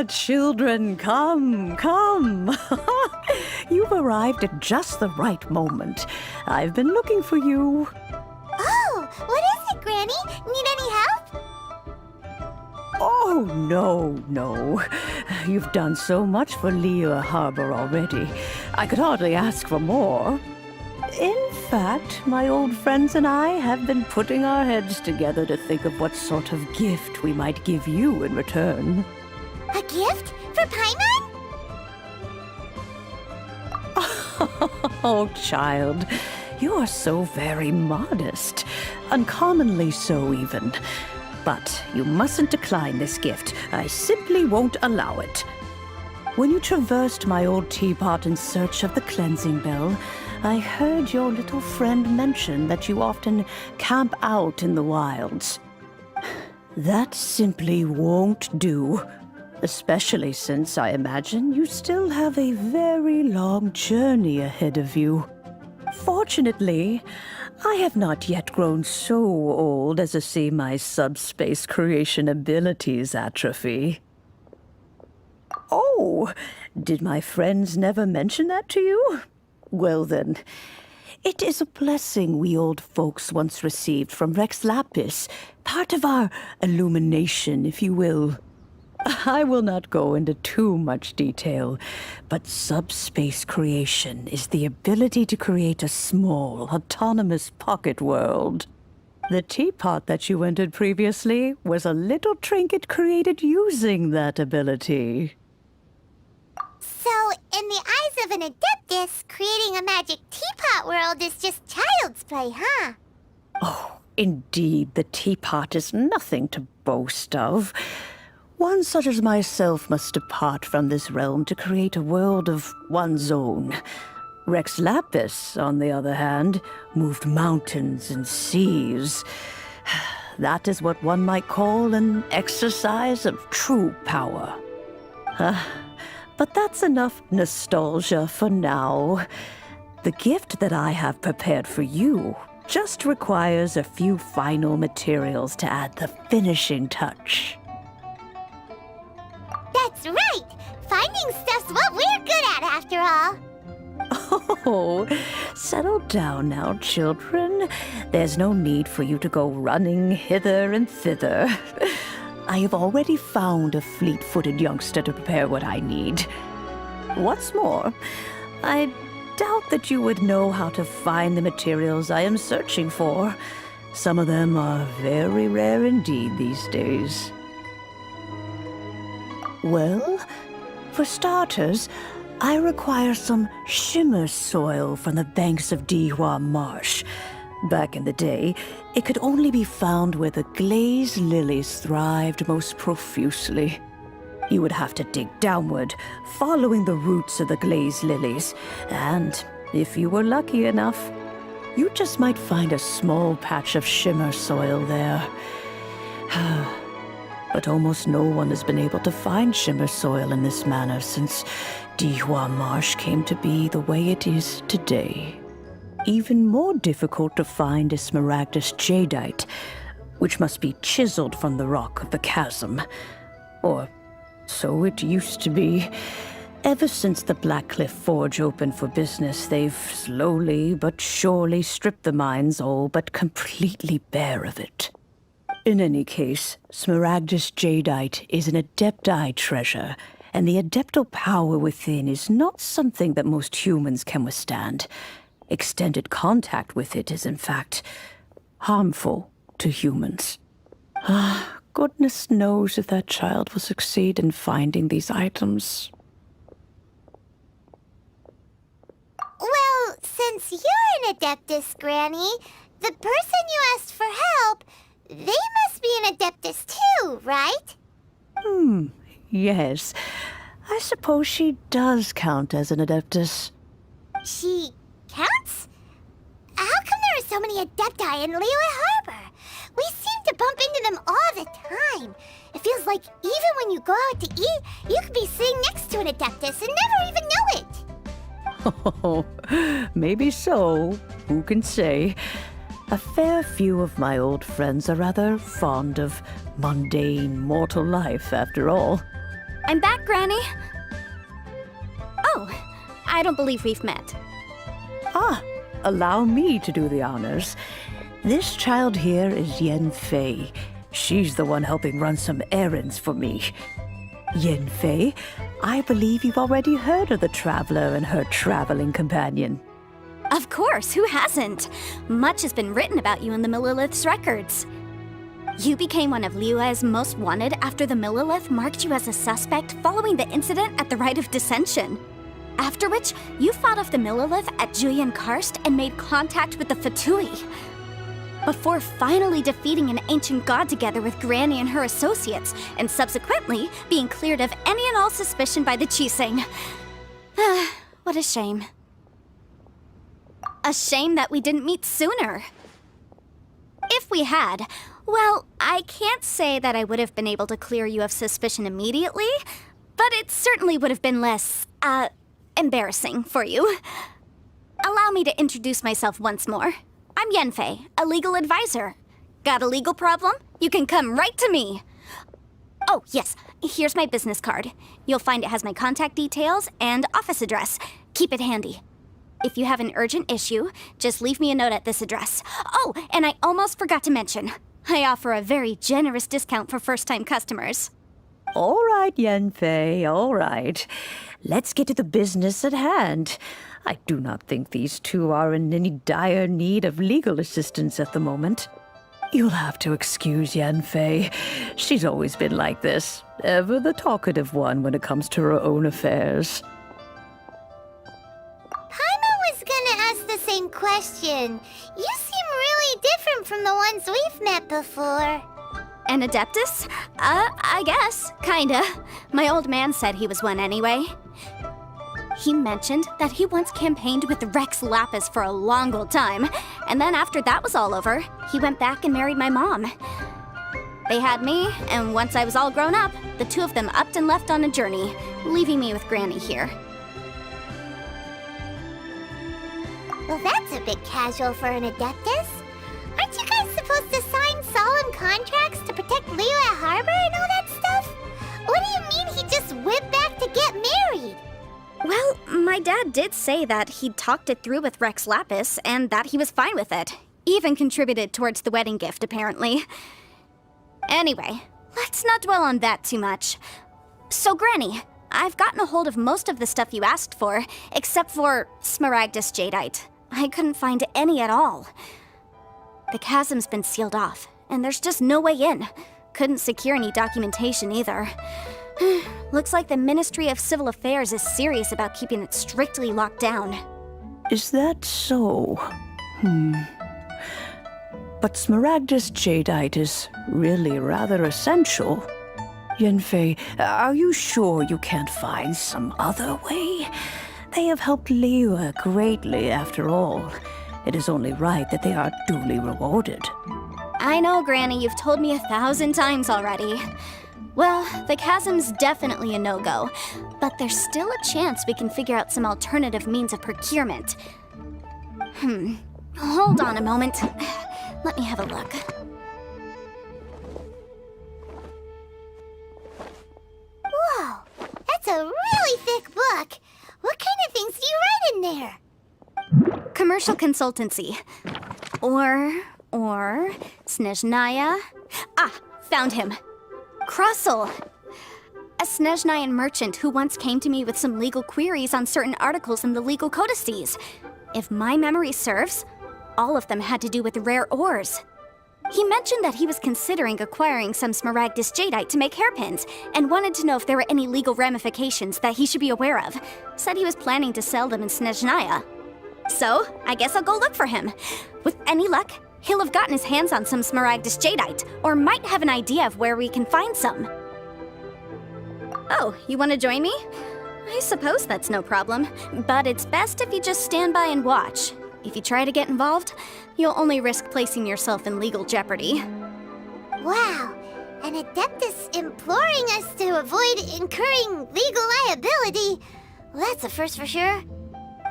Children, come. You've arrived at just the right moment. I've been looking for you. Oh, what is it, Granny? Need any help? Oh, no. You've done so much for Lea Harbor already. I could hardly ask for more. In fact, my old friends and I have been putting our heads together to think of what sort of gift we might give you in return. A gift? For Paimon? Oh, child, you are so very modest. Uncommonly so, even. But you mustn't decline this gift. I simply won't allow it. When you traversed my old teapot in search of the cleansing bell, I heard your little friend mention that you often camp out in the wilds. That simply won't do. Especially since I imagine you still have a very long journey ahead of you. Fortunately, I have not yet grown so old as to see my subspace creation abilities atrophy. Oh, did my friends never mention that to you? Well then, it is a blessing we old folks once received from Rex Lapis, part of our illumination, if you will. I will not go into too much detail, but subspace creation is the ability to create a small, autonomous pocket world. The teapot that you entered previously was a little trinket created using that ability. So, in the eyes of an Adeptus, creating a magic teapot world is just child's play, huh? Oh, indeed, the teapot is nothing to boast of. One such as myself must depart from this realm to create a world of one's own. Rex Lapis, on the other hand, moved mountains and seas. That is what one might call an exercise of true power. But that's enough nostalgia for now. The gift that I have prepared for you just requires a few final materials to add the finishing touch. That's right! Finding stuff's what we're good at, after all. Oh, settle down now, children. There's no need for you to go running hither and thither. I have already found a fleet-footed youngster to prepare what I need. What's more, I doubt that you would know how to find the materials I am searching for. Some of them are very rare indeed these days. Well, for starters, I require some shimmer soil from the banks of Dihua Marsh. Back in the day, it could only be found where the glazed lilies thrived most profusely. You would have to dig downward, following the roots of the glazed lilies, and if you were lucky enough, you just might find a small patch of shimmer soil there. But almost no one has been able to find shimmer soil in this manner since Dihua Marsh came to be the way it is today. Even more difficult to find is smaragdus jadeite, which must be chiseled from the rock of the chasm. Or so it used to be. Ever since the Blackcliff Forge opened for business, they've slowly but surely stripped the mines all but completely bare of it. In any case, smaragdus jadeite is an adepti treasure, and the adeptal power within is not something that most humans can withstand. Extended contact with it is, in fact, harmful to humans. Goodness knows if that child will succeed in finding these items. Well, since you're an Adeptus, Granny, the person you asked for help, they must be an Adeptus too, right? Yes. I suppose she does count as an Adeptus. She counts? How come there are so many Adepti in Liyue Harbor? We seem to bump into them all the time. It feels like even when you go out to eat, you could be sitting next to an Adeptus and never even know it. Oh, maybe so. Who can say? A fair few of my old friends are rather fond of mundane mortal life, after all. I'm back, Granny. Oh, I don't believe we've met. Ah, allow me to do the honors. This child here is Yen Fei. She's the one helping run some errands for me. Yen Fei, I believe you've already heard of the Traveler and her traveling companion. Of course, who hasn't? Much has been written about you in the Millilith's records. You became one of Liyue's most wanted after the Millilith marked you as a suspect following the incident at the Rite of Dissension. After which, you fought off the Millilith at Julian Karst and made contact with the Fatui. Before finally defeating an ancient god together with Granny and her associates, and subsequently being cleared of any and all suspicion by the Chiseng. What a shame. A shame that we didn't meet sooner. If we had, well, I can't say that I would have been able to clear you of suspicion immediately, but it certainly would have been less, embarrassing for you. Allow me to introduce myself once more. I'm Yenfei, a legal advisor. Got a legal problem? You can come right to me. Oh, yes, here's my business card. You'll find it has my contact details and office address. Keep it handy. If you have an urgent issue, just leave me a note at this address. Oh, and I almost forgot to mention, I offer a very generous discount for first-time customers. All right, Yenfei, all right. Let's get to the business at hand. I do not think these two are in any dire need of legal assistance at the moment. You'll have to excuse Yenfei. She's always been like this, ever the talkative one when it comes to her own affairs. Paimon was gonna ask the same question. You seem really different from the ones we've met before. An Adeptus? I guess, kinda. My old man said he was one anyway. He mentioned that he once campaigned with Rex Lapis for a long old time, and then after that was all over, he went back and married my mom. They had me, and once I was all grown up, the two of them upped and left on a journey, leaving me with Granny here. Well, that's a bit casual for an Adeptus. Aren't you guys supposed to sign solemn contracts to protect Liyue Harbor and all that stuff? What do you mean he just went back to get married? Well, my dad did say that he'd talked it through with Rex Lapis, and that he was fine with it. Even contributed towards the wedding gift, apparently. Anyway, let's not dwell on that too much. So, Granny, I've gotten a hold of most of the stuff you asked for, except for Smaragdus Jadeite. I couldn't find any at all. The chasm's been sealed off, and there's just no way in. Couldn't secure any documentation either. Looks like the Ministry of Civil Affairs is serious about keeping it strictly locked down. Is that so? But Smaragdus Jadeite is really rather essential. Yenfei, are you sure you can't find some other way? They have helped Liyue greatly, after all. It is only right that they are duly rewarded. I know, Granny, you've told me 1,000 times already. Well, the chasm's definitely a no-go, but there's still a chance we can figure out some alternative means of procurement. Hold on a moment. Let me have a look. Whoa, that's a really thick book. What kind of things do you write in there? Commercial consultancy. Or Snezhnaya. Ah, found him. Crossel. A Snezhnayan merchant who once came to me with some legal queries on certain articles in the legal codices. If my memory serves, all of them had to do with rare ores. He mentioned that he was considering acquiring some Smaragdus Jadeite to make hairpins, and wanted to know if there were any legal ramifications that he should be aware of. Said he was planning to sell them in Snezhnaya. So, I guess I'll go look for him. With any luck, He'll have gotten his hands on some smaragdus jadeite, or might have an idea of where we can find some. Oh, you want to join me? I suppose that's no problem, but it's best if you just stand by and watch. If you try to get involved, you'll only risk placing yourself in legal jeopardy. Wow, an Adeptus imploring us to avoid incurring legal liability. Well, that's a first for sure.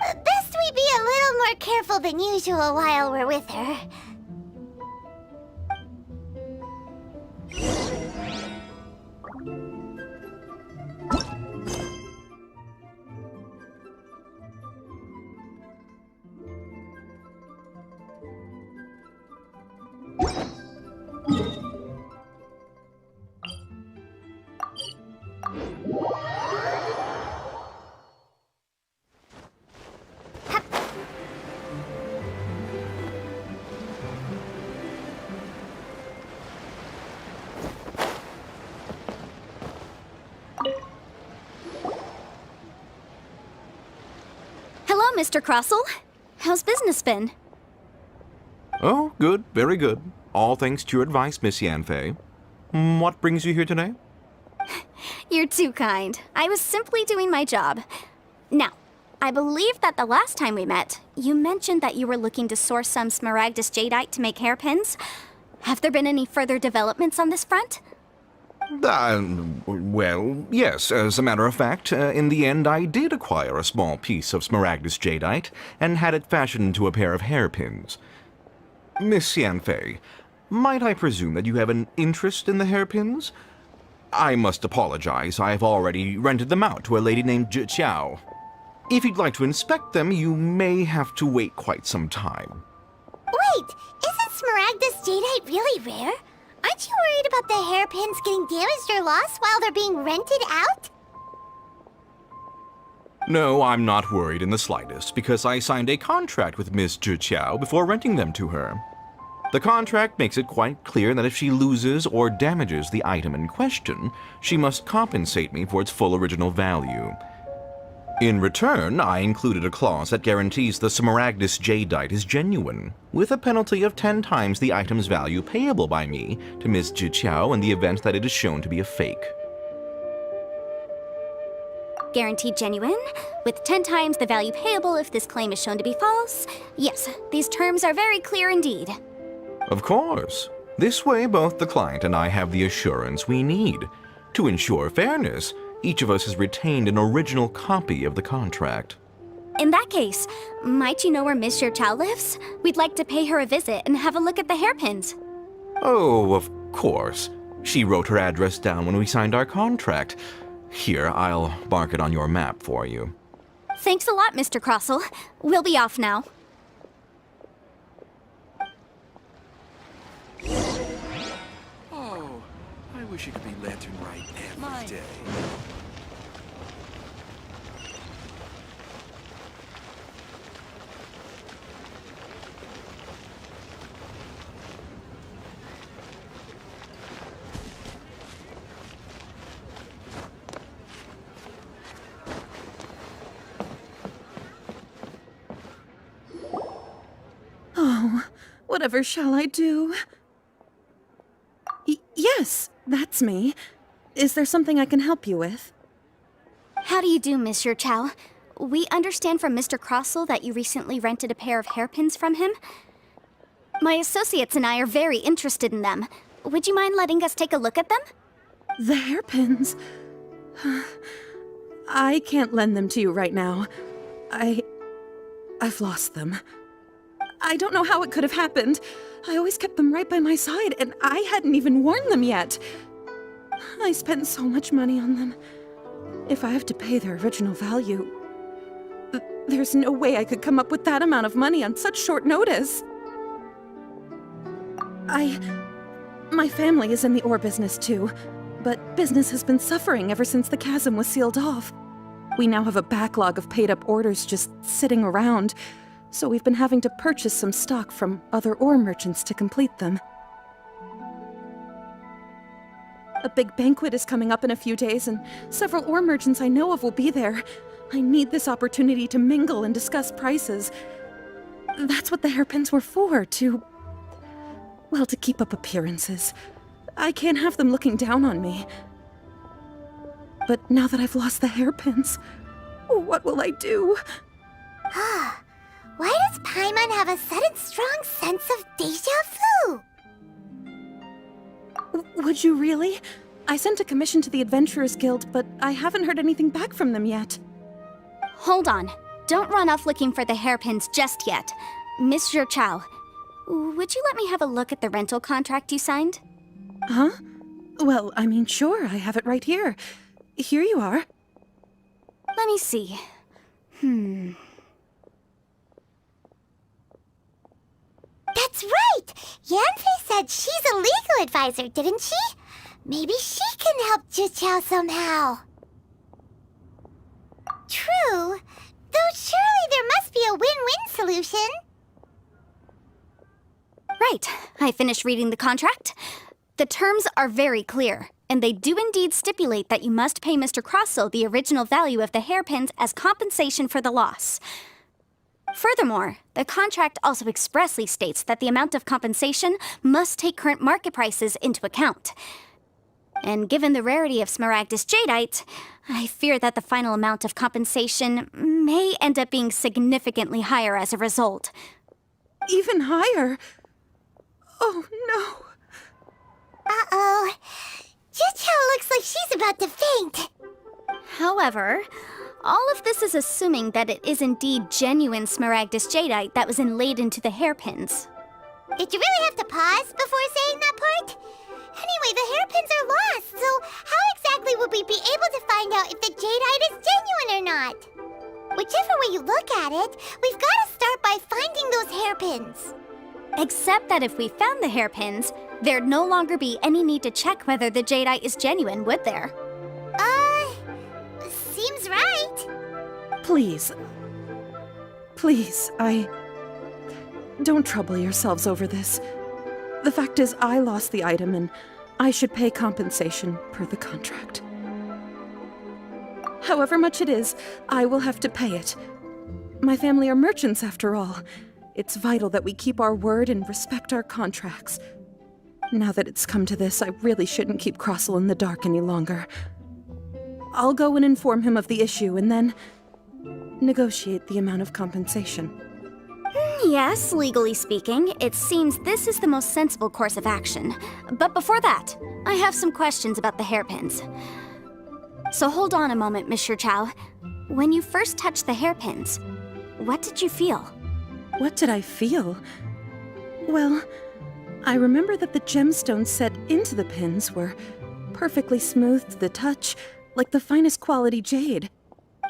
Best we be a little more careful than usual while we're with her. Hello, Mr. Crossell. How's business been? Oh, good, very good. All thanks to your advice, Miss Yanfei. What brings you here today? You're too kind. I was simply doing my job. Now, I believe that the last time we met, you mentioned that you were looking to source some smaragdus jadeite to make hairpins. Have there been any further developments on this front? Well, yes, as a matter of fact, in the end I did acquire a small piece of smaragdus jadeite and had it fashioned into a pair of hairpins. Miss Yanfei, might I presume that you have an interest in the hairpins? I must apologize, I've already rented them out to a lady named Chiao. If you'd like to inspect them, you may have to wait quite some time. Wait, isn't smaragdus jadeite really rare? Aren't you worried about the hairpins getting damaged or lost while they're being rented out? No, I'm not worried in the slightest, because I signed a contract with Miss Chiao before renting them to her. The contract makes it quite clear that if she loses or damages the item in question, she must compensate me for its full original value. In return, I included a clause that guarantees the smaragdus jadeite is genuine, with a penalty of 10 times the item's value payable by me to Miss Chiao in the event that it is shown to be a fake. Guaranteed genuine, with 10 times the value payable if this claim is shown to be false. Yes, these terms are very clear indeed. Of course. This way, both the client and I have the assurance we need. To ensure fairness, each of us has retained an original copy of the contract. In that case, might you know where Miss Chow lives? We'd like to pay her a visit and have a look at the hairpins. Oh, of course. She wrote her address down when we signed our contract. Here, I'll mark it on your map for you. Thanks a lot, Mr. Crossell. We'll be off now. Oh, I wish it could be Lantern Right every day. Whatever shall I do? Yes, that's me. Is there something I can help you with? How do you do, Monsieur Chow? We understand from Mr. Crossell that you recently rented a pair of hairpins from him. My associates and I are very interested in them. Would you mind letting us take a look at them? The hairpins? I can't lend them to you right now. I've lost them. I don't know how it could have happened. I always kept them right by my side, and I hadn't even worn them yet. I spent so much money on them. If I have to pay their original value, there's no way I could come up with that amount of money on such short notice. My family is in the ore business too, but business has been suffering ever since the chasm was sealed off. We now have a backlog of paid-up orders just sitting around, so we've been having to purchase some stock from other ore merchants to complete them. A big banquet is coming up in a few days, and several ore merchants I know of will be there. I need this opportunity to mingle and discuss prices. That's what the hairpins were for, to Well, to keep up appearances. I can't have them looking down on me. But now that I've lost the hairpins, what will I do? Why does Paimon have a sudden strong sense of déjà vu? Would you really? I sent a commission to the Adventurers Guild, but I haven't heard anything back from them yet. Hold on. Don't run off looking for the hairpins just yet. Miss Zhou, would you let me have a look at the rental contract you signed? Huh? Well, I mean, sure, I have it right here. Here you are. Let me see. That's right! Yanfei said she's a legal advisor, didn't she? Maybe she can help Zhiqiao somehow. True. Though surely there must be a win-win solution. Right. I finished reading the contract. The terms are very clear, and they do indeed stipulate that you must pay Mr. Crossell the original value of the hairpins as compensation for the loss. Furthermore, the contract also expressly states that the amount of compensation must take current market prices into account. And given the rarity of Smaragdus Jadeite, I fear that the final amount of compensation may end up being significantly higher as a result. Even higher? Oh, no. Uh-oh. Zhiqiao looks like she's about to faint. However, all of this is assuming that it is indeed genuine Smaragdus Jadeite that was inlaid into the hairpins. Did you really have to pause before saying that part? Anyway, the hairpins are lost, so how exactly would we be able to find out if the jadeite is genuine or not? Whichever way you look at it, we've got to start by finding those hairpins. Except that if we found the hairpins, there'd no longer be any need to check whether the jadeite is genuine, would there? Seems right. Please. Please, Don't trouble yourselves over this. The fact is, I lost the item, and I should pay compensation per the contract. However much it is, I will have to pay it. My family are merchants, after all. It's vital that we keep our word and respect our contracts. Now that it's come to this, I really shouldn't keep Crossell in the dark any longer. I'll go and inform him of the issue, and then negotiate the amount of compensation. Yes, legally speaking, it seems this is the most sensible course of action. But before that, I have some questions about the hairpins. So hold on a moment, Miss Zhou. When you first touched the hairpins, what did you feel? What did I feel? Well, I remember that the gemstones set into the pins were perfectly smooth to the touch, like the finest quality jade.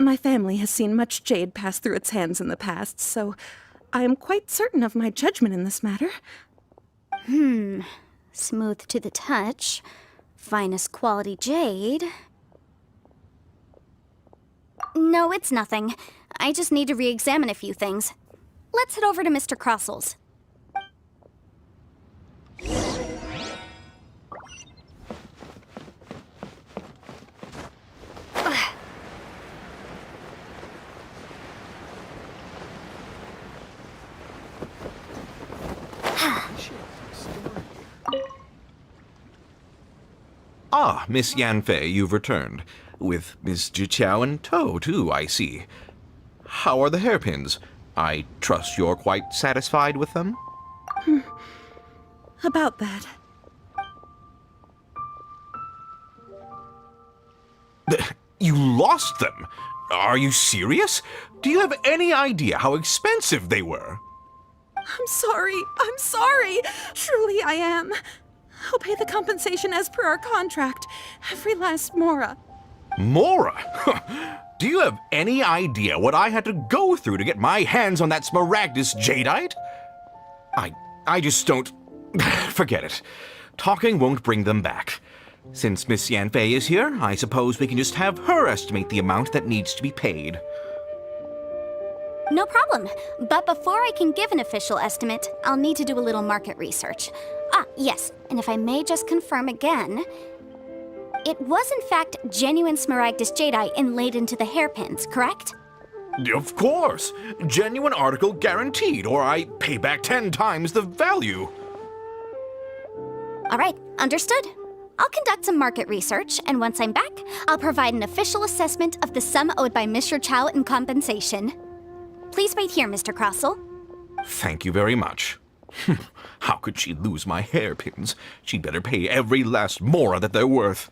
My family has seen much jade pass through its hands in the past, so I am quite certain of my judgment in this matter. Smooth to the touch, finest quality jade. No, it's nothing. I just need to re-examine a few things. Let's head over to Mr. Crossell's. Ah, Miss Yanfei, you've returned. With Miss Zhiqiao in tow, too, I see. How are the hairpins? I trust you're quite satisfied with them? About that. You lost them? Are you serious? Do you have any idea how expensive they were? I'm sorry. Truly I am. I'll pay the compensation as per our contract. Every last mora. Mora? Do you have any idea what I had to go through to get my hands on that Smaragdus Jadeite? I just don't... Forget it. Talking won't bring them back. Since Miss Yanfei is here, I suppose we can just have her estimate the amount that needs to be paid. No problem. But before I can give an official estimate, I'll need to do a little market research. Yes, and if I may just confirm again, it was in fact genuine Smaragdus Jadeite inlaid into the hairpins, correct? Of course. Genuine article guaranteed, or I pay back 10 times the value. All right, understood. I'll conduct some market research, and once I'm back, I'll provide an official assessment of the sum owed by Mr. Chow in compensation. Please wait here, Mr. Crossell. Thank you very much. How could she lose my hairpins? She'd better pay every last mora that they're worth.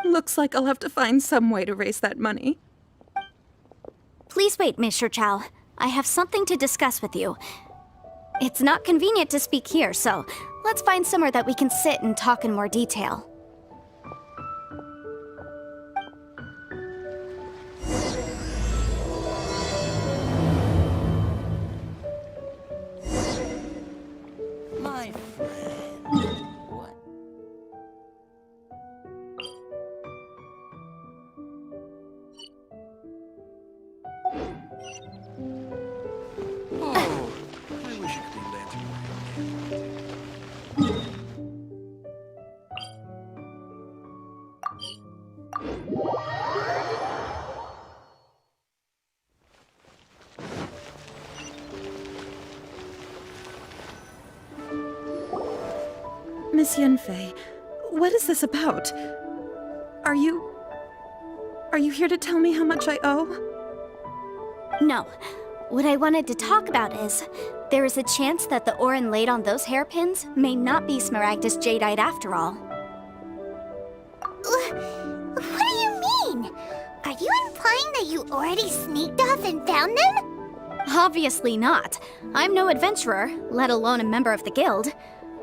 Looks like I'll have to find some way to raise that money. Please wait, Mr. Chow. I have something to discuss with you. It's not convenient to speak here, so let's find somewhere that we can sit and talk in more detail. My friend. What? Oh, I wish it could be lantern right. Miss Yunfei, what is this about? Are you here to tell me how much I owe? No. What I wanted to talk about is, there is a chance that the Orin laid on those hairpins may not be Smaragdus Jadeite after all. What do you mean? Are you implying that you already sneaked off and found them? Obviously not. I'm no adventurer, let alone a member of the guild.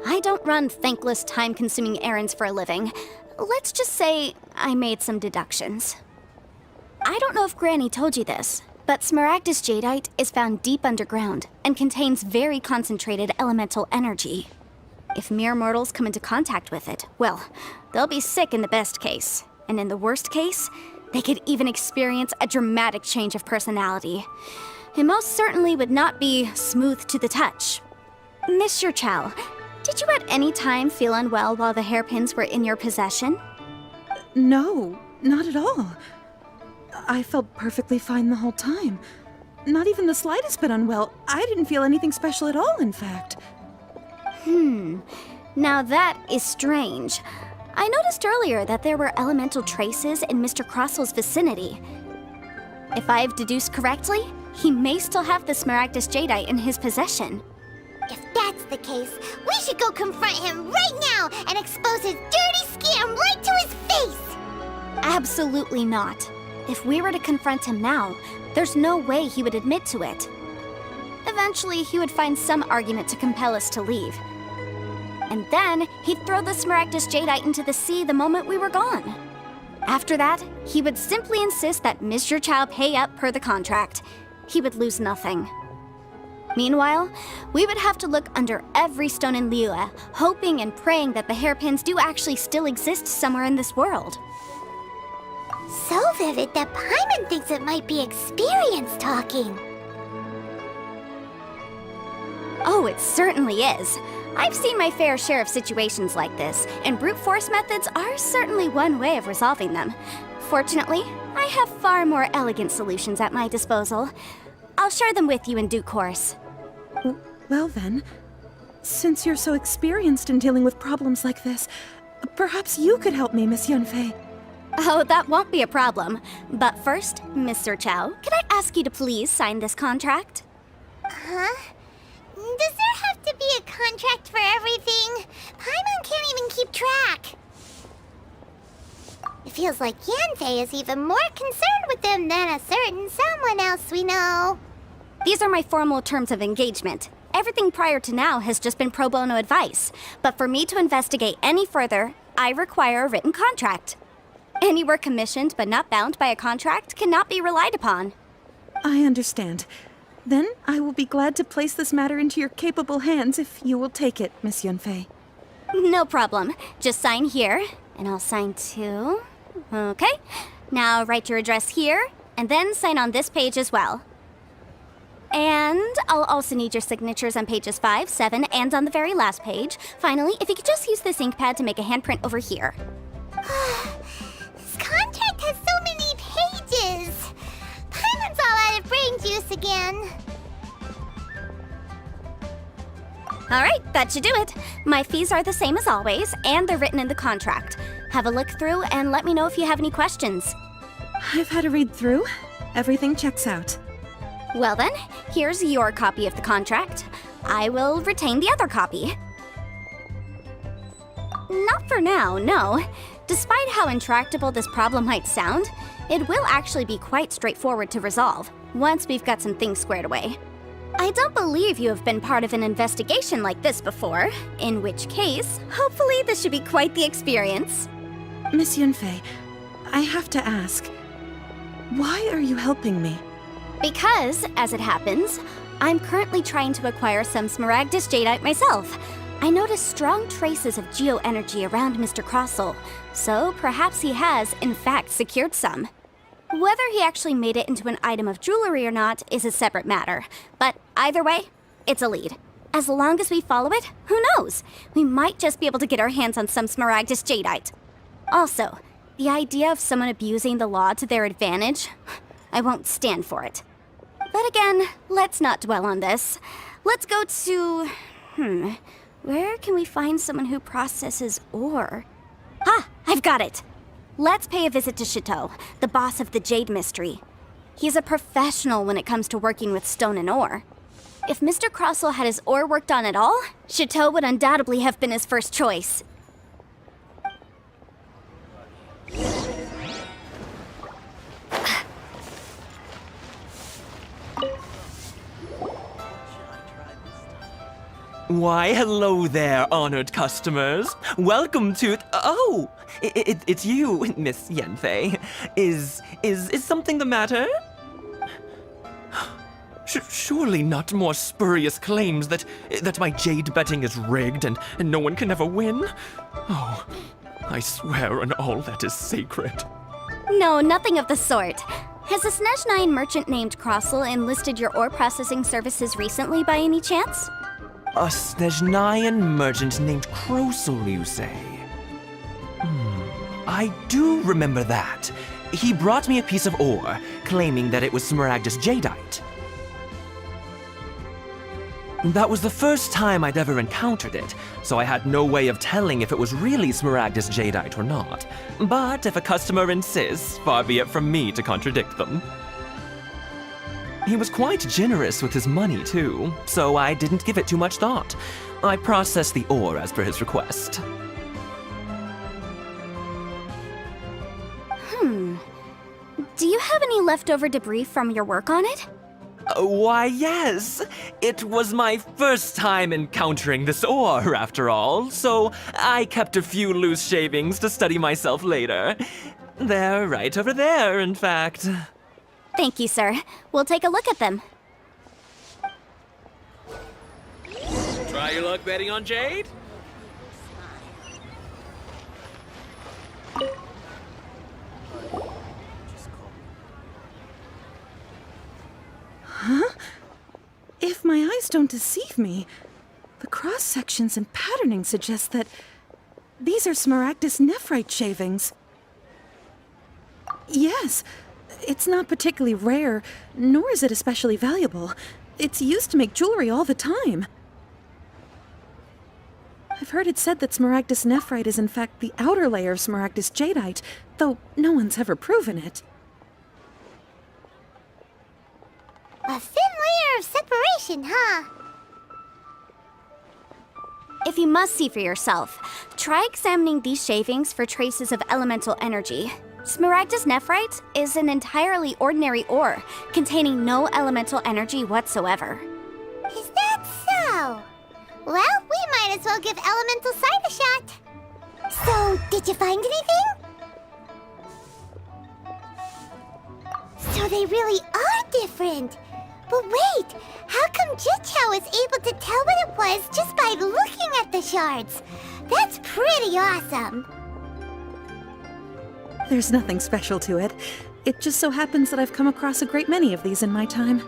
I don't run thankless, time-consuming errands for a living. Let's just say I made some deductions. I don't know if Granny told you this, but Smaragdus Jadeite is found deep underground and contains very concentrated elemental energy. If mere mortals come into contact with it, well, they'll be sick in the best case. And in the worst case, they could even experience a dramatic change of personality. It most certainly would not be smooth to the touch. Mr. Chow, did you at any time feel unwell while the hairpins were in your possession? No, not at all. I felt perfectly fine the whole time. Not even the slightest bit unwell. I didn't feel anything special at all, in fact. Now that is strange. I noticed earlier that there were elemental traces in Mr. Crossell's vicinity. If I've deduced correctly, he may still have the Smaragdus Jadeite in his possession. If that's the case, we should go confront him right now and expose his dirty scam right to his face! Absolutely not. If we were to confront him now, there's no way he would admit to it. Eventually, he would find some argument to compel us to leave. And then, he'd throw the Smaragdus Jadeite into the sea the moment we were gone. After that, he would simply insist that Mr. Chow pay up per the contract. He would lose nothing. Meanwhile, we would have to look under every stone in Liyue, hoping and praying that the hairpins do actually still exist somewhere in this world. So vivid that Paimon thinks it might be experience talking. Oh, it certainly is. I've seen my fair share of situations like this, and brute force methods are certainly one way of resolving them. Fortunately, I have far more elegant solutions at my disposal. I'll share them with you in due course. Well then, since you're so experienced in dealing with problems like this, perhaps you could help me, Miss Yunfei. Oh, that won't be a problem. But first, Mr. Chow, could I ask you to please sign this contract? Huh? Does there have to be a contract for everything? Paimon can't even keep track. It feels like Yanfei is even more concerned with them than a certain someone else we know. These are my formal terms of engagement. Everything prior to now has just been pro bono advice. But for me to investigate any further, I require a written contract. Any work commissioned but not bound by a contract cannot be relied upon. I understand. Then I will be glad to place this matter into your capable hands if you will take it, Miss Yunfei. No problem. Just sign here, and I'll sign too. Okay. Now write your address here, and then sign on this page as well. And I'll also need your signatures on pages 5, 7, and on the very last page. Finally, if you could just use this ink pad to make a handprint over here. This contract has so many pages. Paimon's all out of brain juice All right, that should do it. My fees are the same as always, and they're written in the contract. Have a look through and let me know if you have any questions. I've had a read through. Everything checks out. Well then, here's your copy of the contract. I will retain the other copy. Not for now, no. Despite how intractable this problem might sound, it will actually be quite straightforward to resolve, once we've got some things squared away. I don't believe you have been part of an investigation like this before, in which case, hopefully this should be quite the experience. Miss Yunfei, I have to ask, why are you helping me? Because, as it happens, I'm currently trying to acquire some Smaragdus Jadeite myself. I noticed strong traces of geoenergy around Mr. Crossell, so perhaps he has, in fact, secured some. Whether he actually made it into an item of jewelry or not is a separate matter, but either way, it's a lead. As long as we follow it, who knows? We might just be able to get our hands on some Smaragdus Jadeite. Also, the idea of someone abusing the law to their advantage, I won't stand for it. But again, let's not dwell on this. Let's go to... where can we find someone who processes ore? Ah, I've got it! Let's pay a visit to Chateau, the boss of the Jade Mystery. He's a professional when it comes to working with stone and ore. If Mr. Crossell had his ore worked on at all, Chateau would undoubtedly have been his first choice. Why, hello there, honored customers. Welcome to... Oh, it's you, Miss Yanfei. Is something the matter? Surely not more spurious claims that my jade betting is rigged and no one can ever win? Oh, I swear on all that is sacred. No, nothing of the sort. Has a Snezhnine merchant named Crossell enlisted your ore processing services recently by any chance? A Snezhnine merchant named Crossell, you say? I do remember that. He brought me a piece of ore, claiming that it was Smaragdus Jadeite. That was the first time I'd ever encountered it, so I had no way of telling if it was really Smaragdus Jadeite or not. But if a customer insists, far be it from me to contradict them. He was quite generous with his money, too, so I didn't give it too much thought. I processed the ore as per his request. Do you have any leftover debris from your work on it? Why, yes. It was my first time encountering this ore, after all, so I kept a few loose shavings to study myself later. They're right over there, in fact. Thank you, sir. We'll take a look at them. Try your luck betting on Jade? If my eyes don't deceive me, the cross-sections and patterning suggest that these are Smaragdus nephrite shavings. Yes, it's not particularly rare, nor is it especially valuable. It's used to make jewelry all the time. I've heard it said that Smaragdus nephrite is in fact the outer layer of Smaragdus Jadeite, though no one's ever proven it. A thin layer of separation, huh? If you must see for yourself, try examining these shavings for traces of elemental energy. Smaragdus nephrite is an entirely ordinary ore, containing no elemental energy whatsoever. Is that so? Well, we might as well give elemental sight a shot. So, did you find anything? So they really are different. But wait, how come Jichao was able to tell what it was just by looking at the shards? That's pretty awesome. There's nothing special to it. It just so happens that I've come across a great many of these in my time.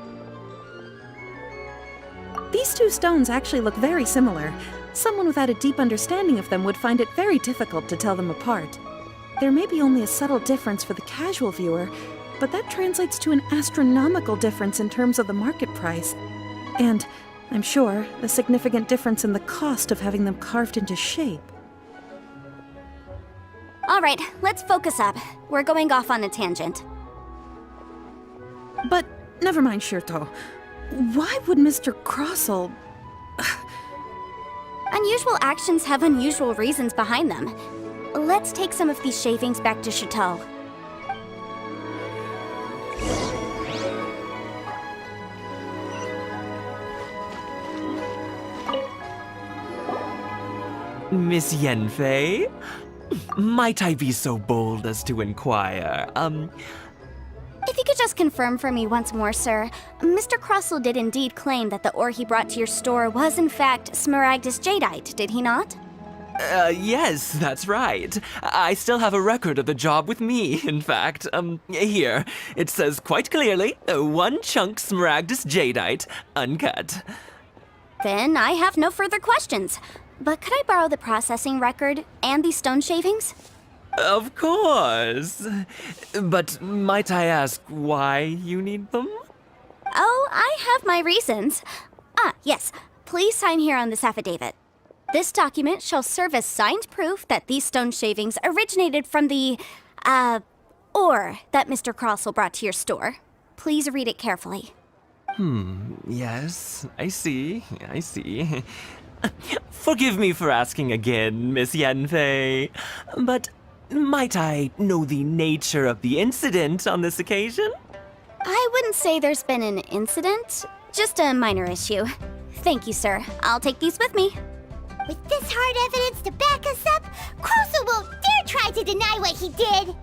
These two stones actually look very similar. Someone without a deep understanding of them would find it very difficult to tell them apart. There may be only a subtle difference for the casual viewer, but that translates to an astronomical difference in terms of the market price. And I'm sure a significant difference in the cost of having them carved into shape. All right, let's focus up. We're going off on a tangent. But never mind, Shirto. Why would Mr. Crossell... Unusual actions have unusual reasons behind them. Let's take some of these shavings back to Chateau. Miss Yenfei? Might I be so bold as to inquire, If you could just confirm for me once more, sir. Mr. Crossell did indeed claim that the ore he brought to your store was in fact Smaragdus jadeite, did he not? Yes, that's right. I still have a record of the job with me, in fact. Here. It says quite clearly, 1 chunk Smaragdus jadeite, uncut. Then I have no further questions. But could I borrow the processing record and these stone shavings? Of course. But might I ask why you need them? Oh, I have my reasons. Ah, yes. Please sign here on this affidavit. This document shall serve as signed proof that these stone shavings originated from the, ore that Mr. Crossell brought to your store. Please read it carefully. Yes, I see. Forgive me for asking again, Miss Yenfei, but might I know the nature of the incident on this occasion? I wouldn't say there's been an incident, just a minor issue. Thank you, sir. I'll take these with me. With this hard evidence to back us up, Crossell won't dare try to deny what he did!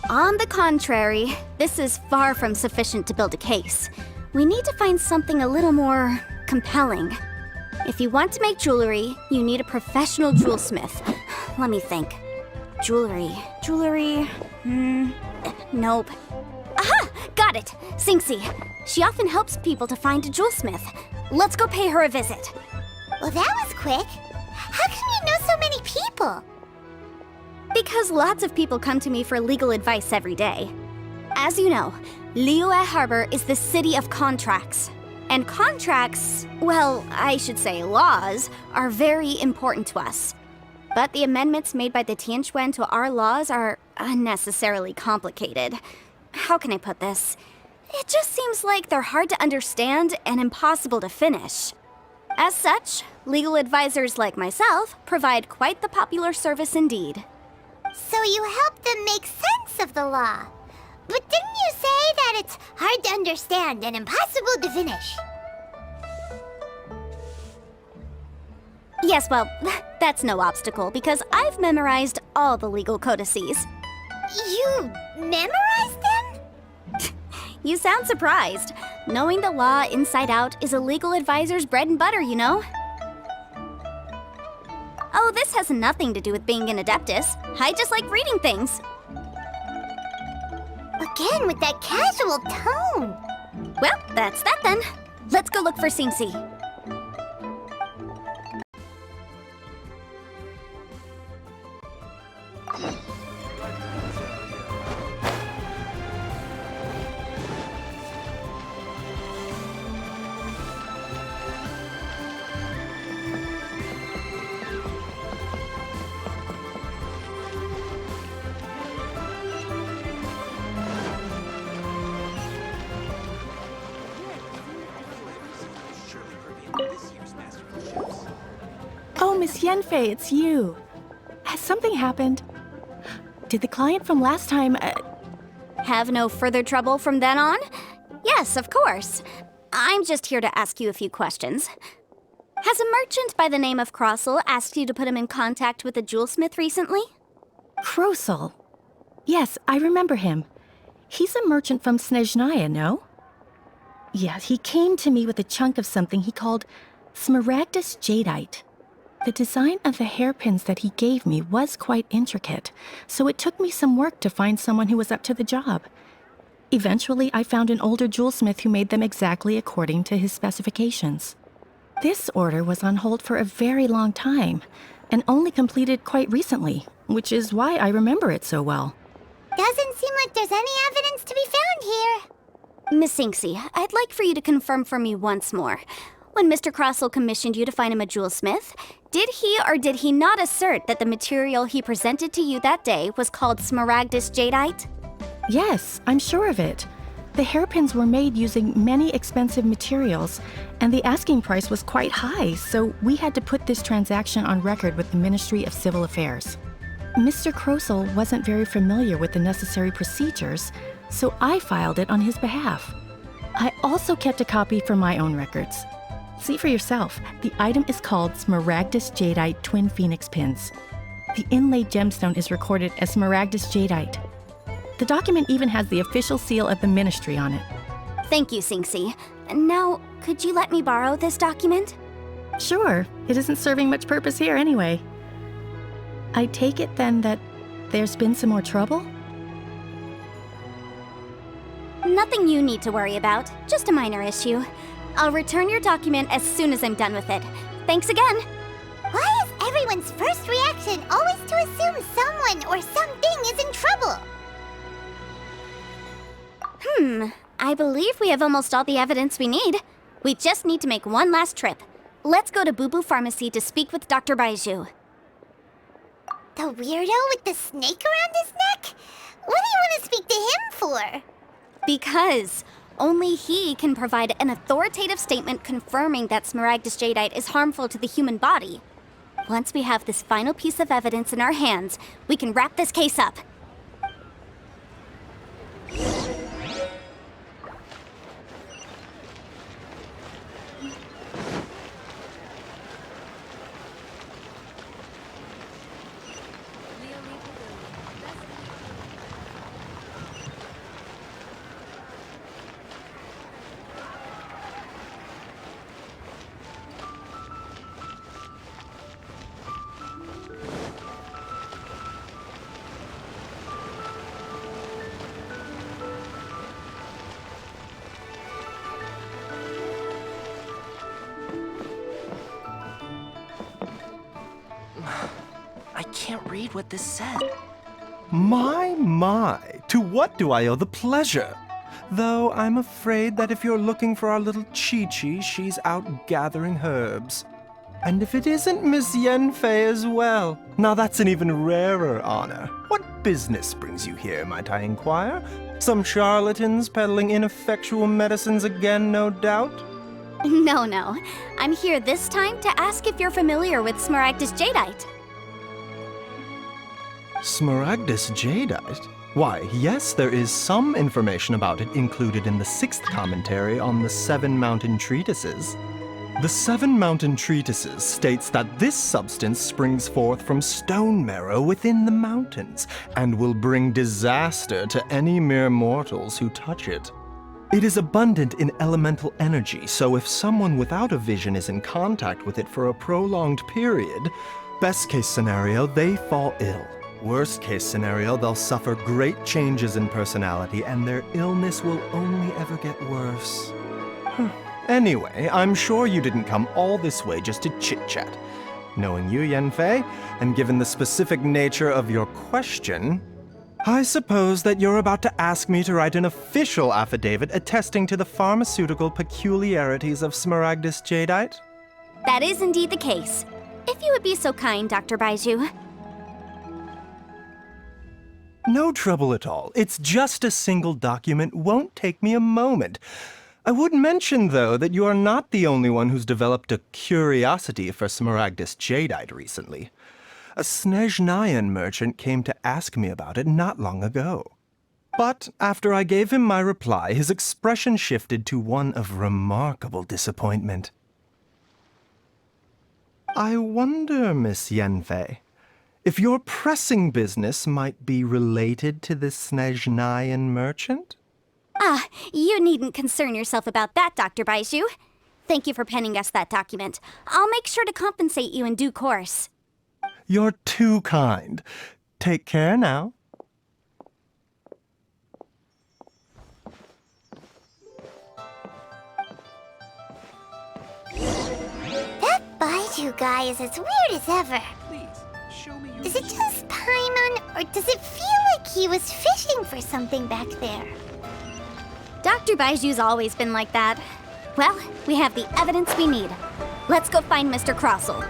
On the contrary, this is far from sufficient to build a case. We need to find something a little more compelling. If you want to make jewelry, you need a professional jewelsmith. Let me think. Jewelry. Nope. Aha! Got it! Singxi. She often helps people to find a jewelsmith. Let's go pay her a visit. Well, that was quick. How come you know so many people? Because lots of people come to me for legal advice every day. As you know, Liyue Harbor is the city of contracts. And contracts, well, I should say laws, are very important to us. But the amendments made by the Tianquan to our laws are unnecessarily complicated. How can I put this? It just seems like they're hard to understand and impossible to finish. As such, legal advisors like myself provide quite the popular service indeed. So you help them make sense of the law. But didn't you say that it's hard to understand and impossible to finish? Yes, well, that's no obstacle because I've memorized all the legal codices. You memorized them? You sound surprised. Knowing the law inside out is a legal advisor's bread and butter, you know? Oh, this has nothing to do with being an adeptus. I just like reading things. Again, with that casual tone. Well, that's that then. Let's go look for Singxi. Oh, Miss Yenfei, it's you. Has something happened? Did the client from last time, Have no further trouble from then on? Yes, of course. I'm just here to ask you a few questions. Has a merchant by the name of Crossell asked you to put him in contact with a jewelsmith recently? Crossell? Yes, I remember him. He's a merchant from Snezhnaya, no? Yeah, he came to me with a chunk of something he called Smaragdus jadeite. The design of the hairpins that he gave me was quite intricate, so it took me some work to find someone who was up to the job. Eventually, I found an older jewelsmith who made them exactly according to his specifications. This order was on hold for a very long time, and only completed quite recently, which is why I remember it so well. Doesn't seem like there's any evidence to be found here. Miss Singxi, I'd like for you to confirm for me once more. When Mr. Crossell commissioned you to find him a jewelsmith, did he or did he not assert that the material he presented to you that day was called smaragdus jadeite? Yes, I'm sure of it. The hairpins were made using many expensive materials, and the asking price was quite high, so we had to put this transaction on record with the Ministry of Civil Affairs. Mr. Crossell wasn't very familiar with the necessary procedures, so I filed it on his behalf. I also kept a copy for my own records. See for yourself, the item is called Smaragdus Jadeite Twin Phoenix Pins. The inlaid gemstone is recorded as Smaragdus Jadeite. The document even has the official seal of the ministry on it. Thank you, Xingxi. Now, could you let me borrow this document? Sure, it isn't serving much purpose here anyway. I take it then that there's been some more trouble? Nothing you need to worry about, just a minor issue. I'll return your document as soon as I'm done with it. Thanks again! Why is everyone's first reaction always to assume someone or something is in trouble? I believe we have almost all the evidence we need. We just need to make one last trip. Let's go to Boo Boo Pharmacy to speak with Dr. Baiju. The weirdo with the snake around his neck? What do you want to speak to him for? Because only he can provide an authoritative statement confirming that smaragdus jadeite is harmful to the human body. Once we have this final piece of evidence in our hands, we can wrap this case up. I can't read what this says. My, to what do I owe the pleasure? Though I'm afraid that if you're looking for our little Chi-Chi, she's out gathering herbs. And if it isn't Miss Yanfei as well, now that's an even rarer honor. What business brings you here, might I inquire? Some charlatans peddling ineffectual medicines again, no doubt? No. I'm here this time to ask if you're familiar with smaragdus jadeite. Smaragdus jadeite? Why, yes, there is some information about it included in the 6th commentary on the 7 Mountain Treatises. The 7 Mountain Treatises states that this substance springs forth from stone marrow within the mountains, and will bring disaster to any mere mortals who touch it. It is abundant in elemental energy, so if someone without a vision is in contact with it for a prolonged period, best case scenario, they fall ill. Worst case scenario, they'll suffer great changes in personality and their illness will only ever get worse. Anyway, I'm sure you didn't come all this way just to chit-chat. Knowing you, Yanfei, and given the specific nature of your question, I suppose that you're about to ask me to write an official affidavit attesting to the pharmaceutical peculiarities of smaragdus jadeite? That is indeed the case. If you would be so kind, Dr. Baiju. No trouble at all. It's just a single document. Won't take me a moment. I would mention, though, that you are not the only one who's developed a curiosity for smaragdus jadeite recently. A Snezhnayan merchant came to ask me about it not long ago. But after I gave him my reply, his expression shifted to one of remarkable disappointment. I wonder, Miss Yanfei, if your pressing business might be related to this Snezhnayan merchant? You needn't concern yourself about that, Dr. Baiju. Thank you for penning us that document. I'll make sure to compensate you in due course. You're too kind. Take care now. That Baiju guy is as weird as ever. Please, show me your... Is it just Paimon, or does it feel like he was fishing for something back there? Dr. Baiju's always been like that. Well, we have the evidence we need. Let's go find Mr. Crossell.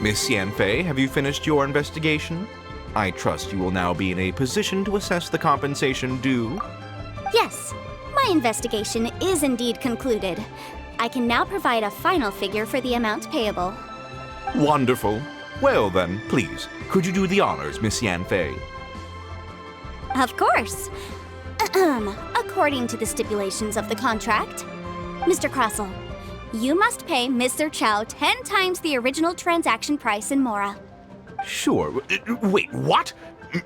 Miss Yanfei, have you finished your investigation? I trust you will now be in a position to assess the compensation due. Yes, my investigation is indeed concluded. I can now provide a final figure for the amount payable. Wonderful. Well then, please, could you do the honors, Miss Yanfei? Of course. According to the stipulations of the contract, Mr. Crossell, you must pay Mr. Chow 10 times the original transaction price in Mora. Sure. Wait, what?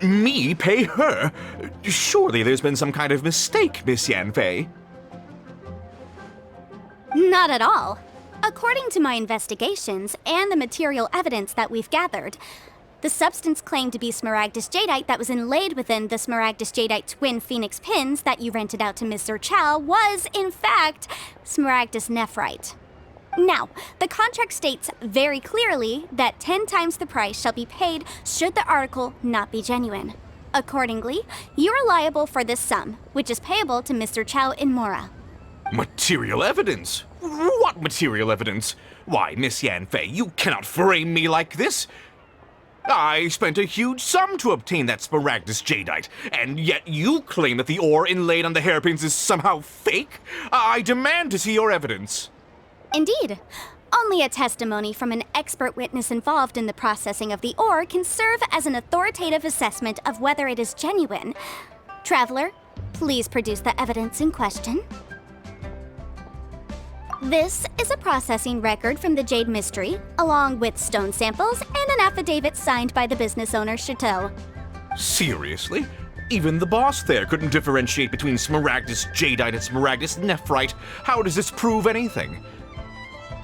Me pay her? Surely there's been some kind of mistake, Miss Yanfei. Not at all. According to my investigations and the material evidence that we've gathered, the substance claimed to be Smaragdus Jadeite that was inlaid within the Smaragdus Jadeite twin phoenix pins that you rented out to Mr. Chow was, in fact, Smaragdus Nephrite. Now, the contract states very clearly that 10 times the price shall be paid should the article not be genuine. Accordingly, you are liable for this sum, which is payable to Mr. Chow in Mora. Material evidence? What material evidence? Why, Miss Yanfei, you cannot frame me like this. I spent a huge sum to obtain that Smaragdus Jadeite, and yet you claim that the ore inlaid on the hairpins is somehow fake? I demand to see your evidence. Indeed. Only a testimony from an expert witness involved in the processing of the ore can serve as an authoritative assessment of whether it is genuine. Traveler, please produce the evidence in question. This is a processing record from the Jade Mystery, along with stone samples and an affidavit signed by the business owner, Chateau. Seriously? Even the boss there couldn't differentiate between Smaragdus Jadeite and Smaragdus Nephrite. How does this prove anything?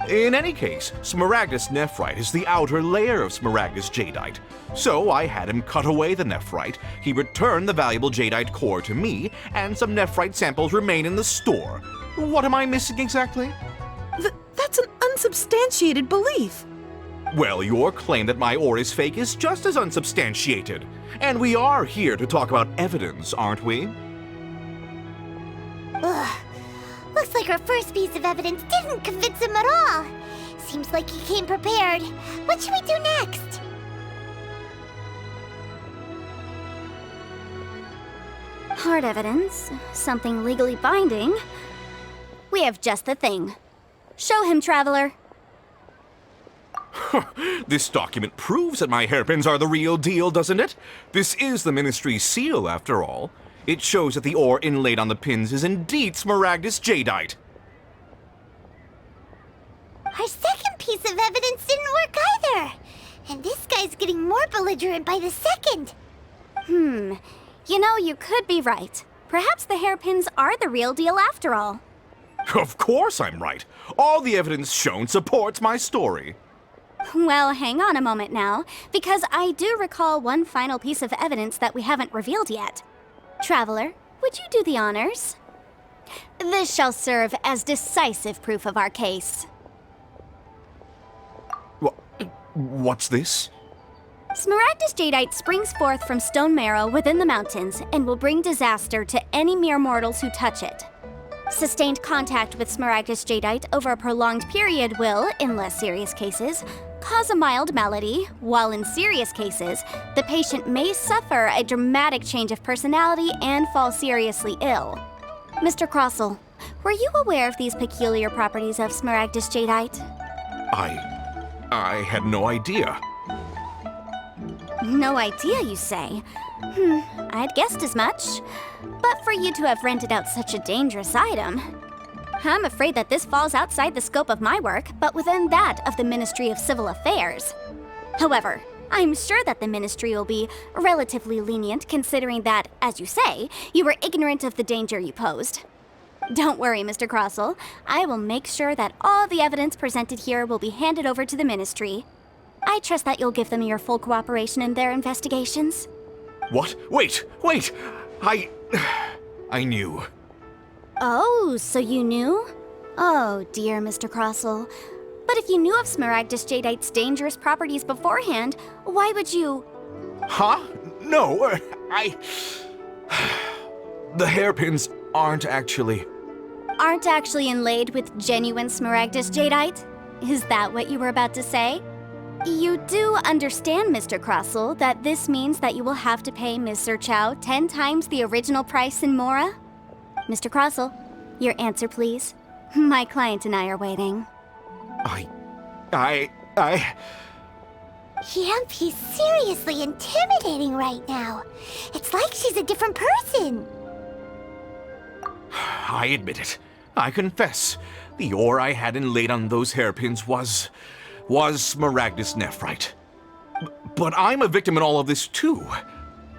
In any case, Smaragdus Nephrite is the outer layer of Smaragdus Jadeite. So I had him cut away the Nephrite, he returned the valuable Jadeite core to me, and some Nephrite samples remain in the store. What am I missing exactly? That's an unsubstantiated belief. Well, your claim that my ore is fake is just as unsubstantiated. And we are here to talk about evidence, aren't we? Ugh. Looks like our first piece of evidence didn't convince him at all. Seems like he came prepared. What should we do next? Hard evidence, something legally binding. We have just the thing. Show him, Traveler. This document proves that my hairpins are the real deal, doesn't it? This is the Ministry's seal, after all. It shows that the ore inlaid on the pins is indeed Smaragdus Jadeite. Our second piece of evidence didn't work either. And this guy's getting more belligerent by the second. You know, you could be right. Perhaps the hairpins are the real deal after all. Of course I'm right. All the evidence shown supports my story. Well, hang on a moment now, because I do recall one final piece of evidence that we haven't revealed yet. Traveler, would you do the honors? This shall serve as decisive proof of our case. What's this? Smaragdus Jadeite springs forth from stone marrow within the mountains and will bring disaster to any mere mortals who touch it. Sustained contact with Smaragdus Jadeite over a prolonged period will, in less serious cases, cause a mild malady, while in serious cases, the patient may suffer a dramatic change of personality and fall seriously ill. Mr. Crossell, were you aware of these peculiar properties of Smaragdus Jadeite? I had no idea. No idea, you say? I'd guessed as much. But for you to have rented out such a dangerous item, I'm afraid that this falls outside the scope of my work, but within that of the Ministry of Civil Affairs. However, I'm sure that the Ministry will be relatively lenient considering that, as you say, you were ignorant of the danger you posed. Don't worry, Mr. Crossell. I will make sure that all the evidence presented here will be handed over to the Ministry. I trust that you'll give them your full cooperation in their investigations. What? Wait! I knew. Oh, so you knew? Oh, dear, Mr. Crossell. But if you knew of Smaragdus Jadeite's dangerous properties beforehand, why would you... Huh? No, The hairpins aren't actually... Aren't actually inlaid with genuine Smaragdus Jadeite? Is that what you were about to say? You do understand, Mr. Crossell, that this means that you will have to pay Ms. Sir Chow 10 times the original price in Mora? Mr. Crossell, your answer, please. My client and I are waiting. Yep, he's seriously intimidating right now. It's like she's a different person. I admit it. I confess. The ore I had inlaid on those hairpins was Smaragdus nephrite. But I'm a victim in all of this too.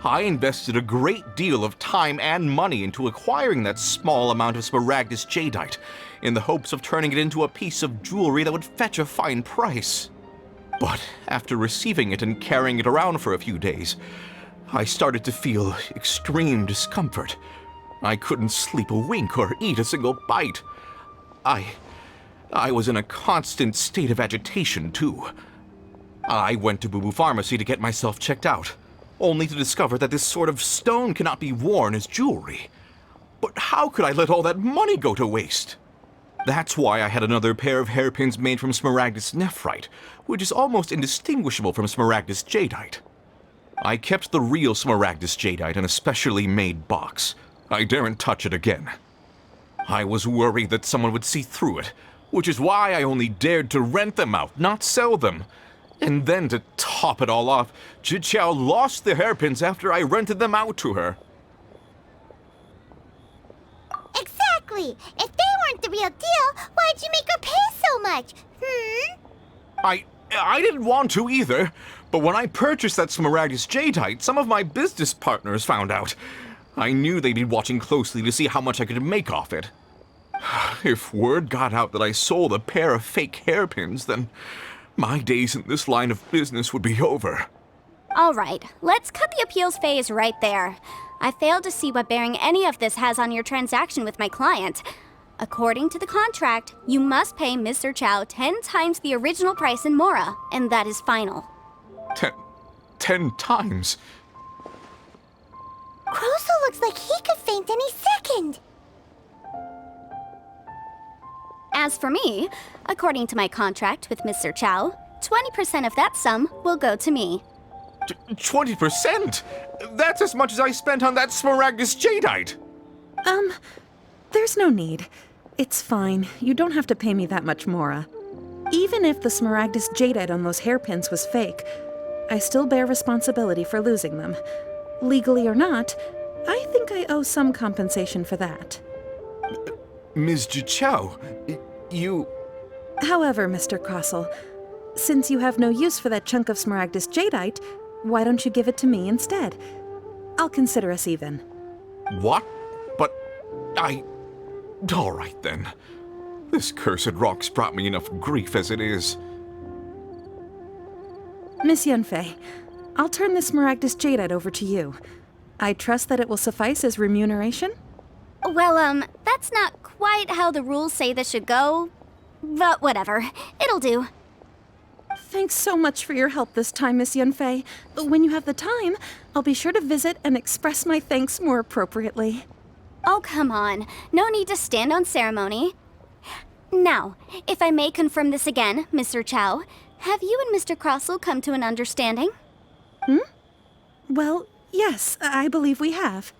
I invested a great deal of time and money into acquiring that small amount of Smaragdus Jadeite, in the hopes of turning it into a piece of jewelry that would fetch a fine price. But after receiving it and carrying it around for a few days, I started to feel extreme discomfort. I couldn't sleep a wink or eat a single bite. I was in a constant state of agitation, too. I went to Boo Boo Pharmacy to get myself checked out, only to discover that this sort of stone cannot be worn as jewelry. But how could I let all that money go to waste? That's why I had another pair of hairpins made from Smaragdus nephrite, which is almost indistinguishable from Smaragdus Jadeite. I kept the real Smaragdus Jadeite in a specially made box. I daren't touch it again. I was worried that someone would see through it, which is why I only dared to rent them out, not sell them. And then to top it all off, Jiqiao lost the hairpins after I rented them out to her. Exactly! If they weren't the real deal, why'd you make her pay so much? I didn't want to either, but when I purchased that Smaragdus Jadeite, some of my business partners found out. I knew they'd be watching closely to see how much I could make off it. If word got out that I sold a pair of fake hairpins, then my days in this line of business would be over. All right, let's cut the appeals phase right there. I failed to see what bearing any of this has on your transaction with my client. According to the contract, you must pay Mr. Chow 10 times the original price in Mora, and that is final. 10 times? Crossell looks like he could faint any second. As for me, according to my contract with Mr. Chow, 20% of that sum will go to me. 20%? That's as much as I spent on that Smaragdus Jadeite! There's no need. It's fine. You don't have to pay me that much, Mora. Even if the Smaragdus Jadeite on those hairpins was fake, I still bear responsibility for losing them. Legally or not, I think I owe some compensation for that. Ms. Jiqiao, you... However, Mr. Crossell, since you have no use for that chunk of Smaragdus Jadeite, why don't you give it to me instead? I'll consider us even. What? But all right then. This cursed rock's brought me enough grief as it is. Miss Yunfei, I'll turn this Smaragdus Jadeite over to you. I trust that it will suffice as remuneration? Well, that's not quite how the rules say this should go. But whatever, it'll do. Thanks so much for your help this time, Miss Yunfei. When you have the time, I'll be sure to visit and express my thanks more appropriately. Oh, come on. No need to stand on ceremony. Now, if I may confirm this again, Mr. Chow, have you and Mr. Crossell come to an understanding? Well, yes, I believe we have.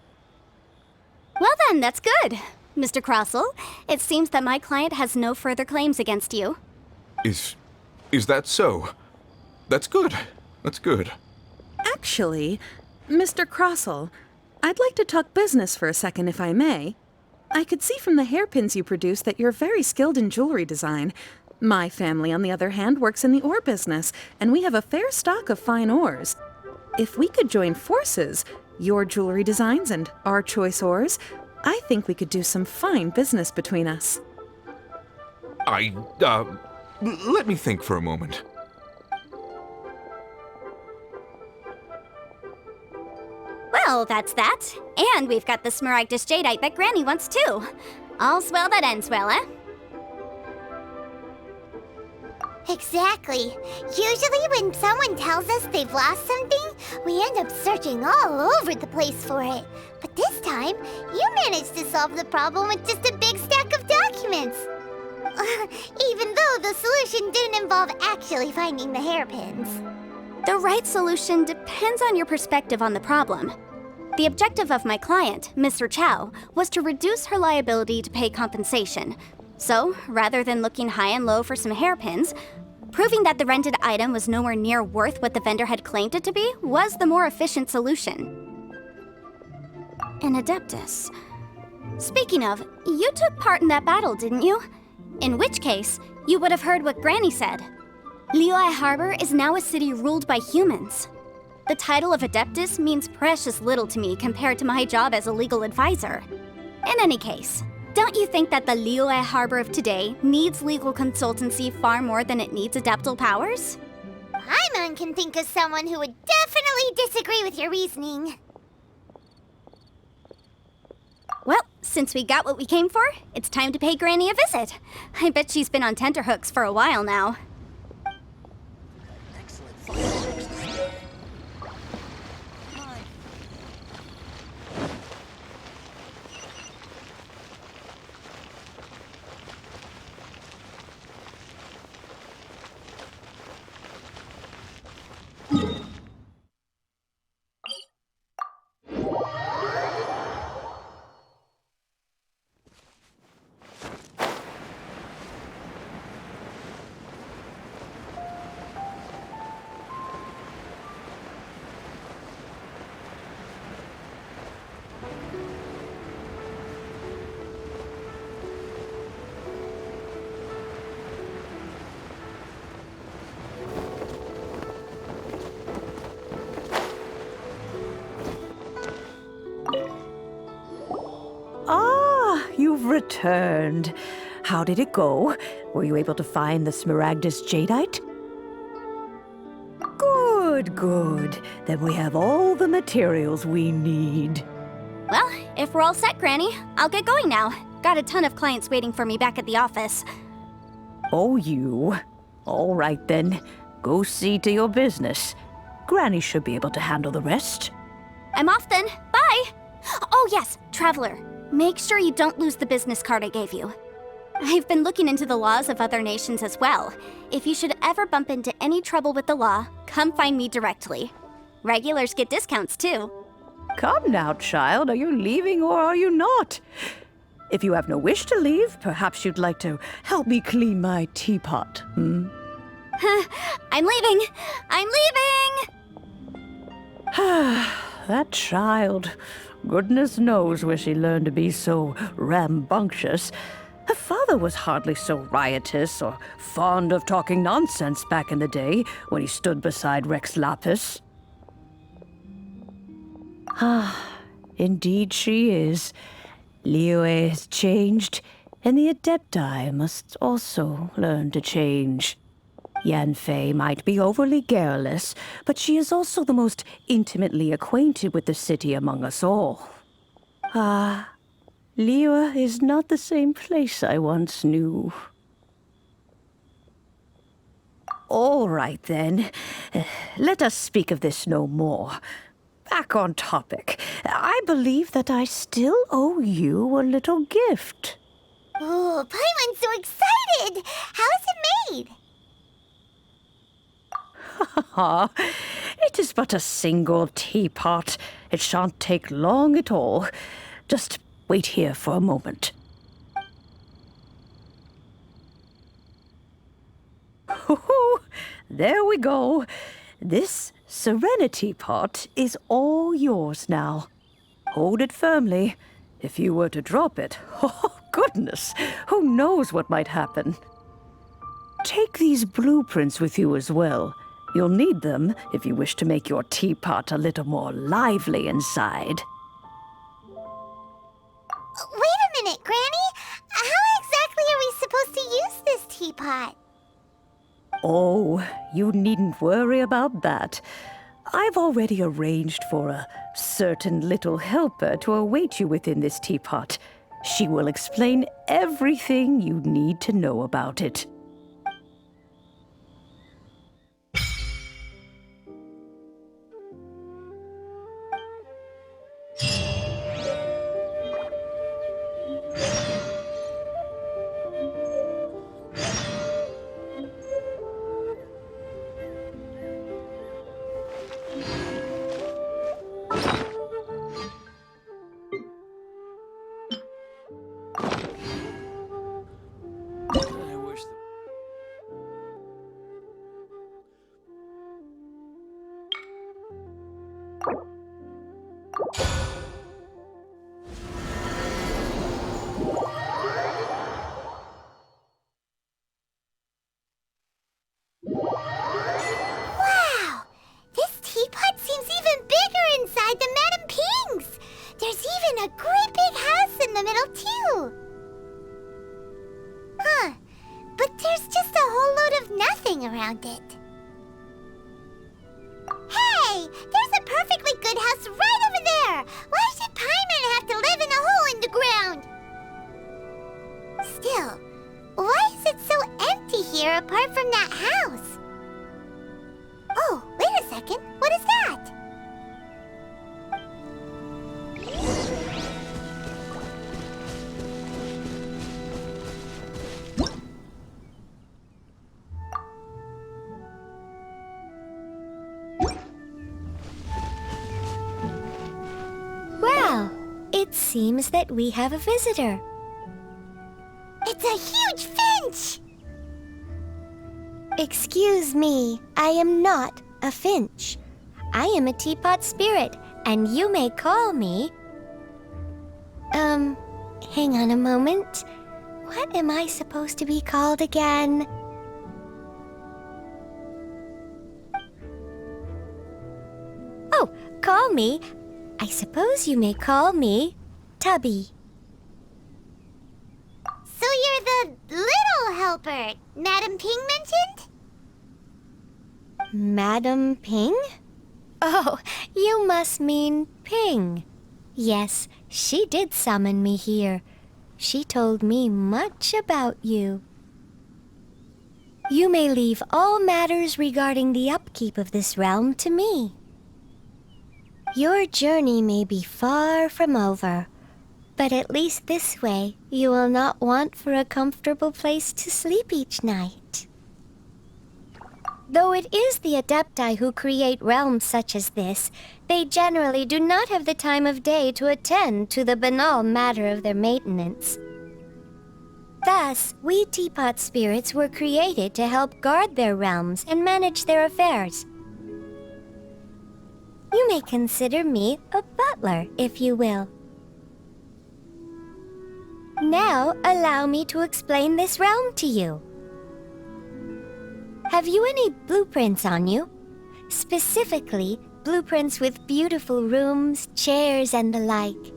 Well then, that's good. Mr. Crossell, it seems that my client has no further claims against you. Is that so? That's good. That's good. Actually, Mr. Crossell, I'd like to talk business for a second, if I may. I could see from the hairpins you produce that you're very skilled in jewelry design. My family, on the other hand, works in the ore business, and we have a fair stock of fine ores. If we could join forces, your jewelry designs and our choice ores, I think we could do some fine business between us. Let me think for a moment. Well, that's that. And we've got the Smaragdus Jadeite that Granny wants too. All's well that ends well, eh? Exactly. Usually when someone tells us they've lost something, we end up searching all over the place for it. But this time, you managed to solve the problem with just a big stack of documents. Even though the solution didn't involve actually finding the hairpins. The right solution depends on your perspective on the problem. The objective of my client, Mr. Chow, was to reduce her liability to pay compensation. So, rather than looking high and low for some hairpins, proving that the rented item was nowhere near worth what the vendor had claimed it to be was the more efficient solution. An Adeptus. Speaking of, you took part in that battle, didn't you? In which case, you would have heard what Granny said. Liyue Harbor is now a city ruled by humans. The title of Adeptus means precious little to me compared to my job as a legal advisor. In any case, don't you think that the Liyue Harbor of today needs legal consultancy far more than it needs adeptal powers? Paimon can think of someone who would definitely disagree with your reasoning. Well, since we got what we came for, it's time to pay Granny a visit. I bet she's been on tenterhooks for a while now. You've returned. How did it go? Were you able to find the Smaragdus Jadeite? Good, good. Then we have all the materials we need. Well, if we're all set, Granny, I'll get going now. Got a ton of clients waiting for me back at the office. Oh, you. All right, then. Go see to your business. Granny should be able to handle the rest. I'm off then. Bye! Oh yes, Traveler. Make sure you don't lose the business card I gave you. I've been looking into the laws of other nations as well. If you should ever bump into any trouble with the law, come find me directly. Regulars get discounts too. Come now, child. Are you leaving or are you not? If you have no wish to leave, perhaps you'd like to help me clean my teapot, hmm? I'm leaving! I'm leaving! That child. Goodness knows where she learned to be so rambunctious. Her father was hardly so riotous or fond of talking nonsense back in the day when he stood beside Rex Lapis. Indeed she is. Liyue has changed, and the Adepti must also learn to change. Yanfei might be overly garrulous, but she is also the most intimately acquainted with the city among us all. Liyue is not the same place I once knew. All right, then. Let us speak of this no more. Back on topic. I believe that I still owe you a little gift. Oh, Paimon's so excited! How is it made? It is but a single teapot. It shan't take long at all. Just wait here for a moment. There we go. This Serenity pot is all yours now. Hold it firmly. If you were to drop it, oh goodness, who knows what might happen. Take these blueprints with you as well. You'll need them if you wish to make your teapot a little more lively inside. Wait a minute, Granny! How exactly are we supposed to use this teapot? Oh, you needn't worry about that. I've already arranged for a certain little helper to await you within this teapot. She will explain everything you need to know about it. I wish the... Wow! This teapot seems even bigger inside than Madame Ping's! There's even a great big house in the middle, too! Huh. But there's just a whole load of nothing around it. Hey! There's a perfectly good house right over there! Why should Paimon have to live in a hole in the ground? Still, why is it so empty here apart from that house? Oh, wait a second. What is that? Well, it seems that we have a visitor. It's a huge finch! Excuse me, I am not a finch. I am a teapot spirit, and you may call me... hang on a moment. What am I supposed to be called again? Oh, call me. I suppose you may call me Tubby. So you're the little helper Madame Ping mentioned? Madam Ping? Oh, you must mean Ping. Yes, she did summon me here. She told me much about you. You may leave all matters regarding the upkeep of this realm to me. Your journey may be far from over, but at least this way you will not want for a comfortable place to sleep each night. Though it is the Adepti who create realms such as this, they generally do not have the time of day to attend to the banal matter of their maintenance. Thus, we teapot spirits were created to help guard their realms and manage their affairs. You may consider me a butler, if you will. Now, allow me to explain this realm to you. Have you any blueprints on you? Specifically, blueprints with beautiful rooms, chairs, and the like.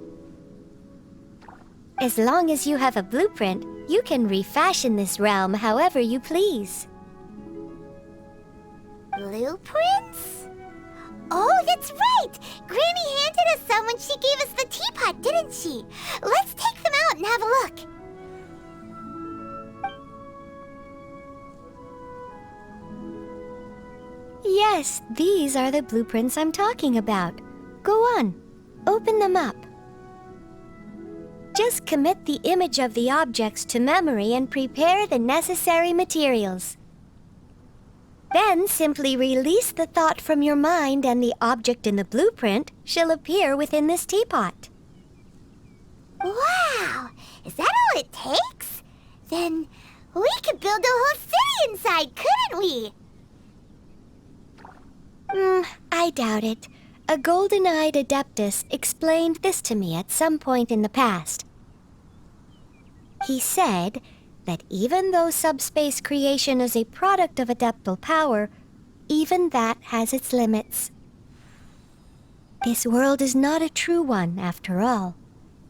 As long as you have a blueprint, you can refashion this realm however you please. Blueprints? Oh, that's right! Granny handed us some when she gave us the teapot, didn't she? Let's take them out and have a look. Yes, these are the blueprints I'm talking about. Go on, open them up. Just commit the image of the objects to memory and prepare the necessary materials. Then simply release the thought from your mind and the object in the blueprint shall appear within this teapot. Wow! Is that all it takes? Then we could build a whole city inside, couldn't we? I doubt it. A golden-eyed adeptus explained this to me at some point in the past. He said that even though subspace creation is a product of adeptal power, even that has its limits. This world is not a true one, after all.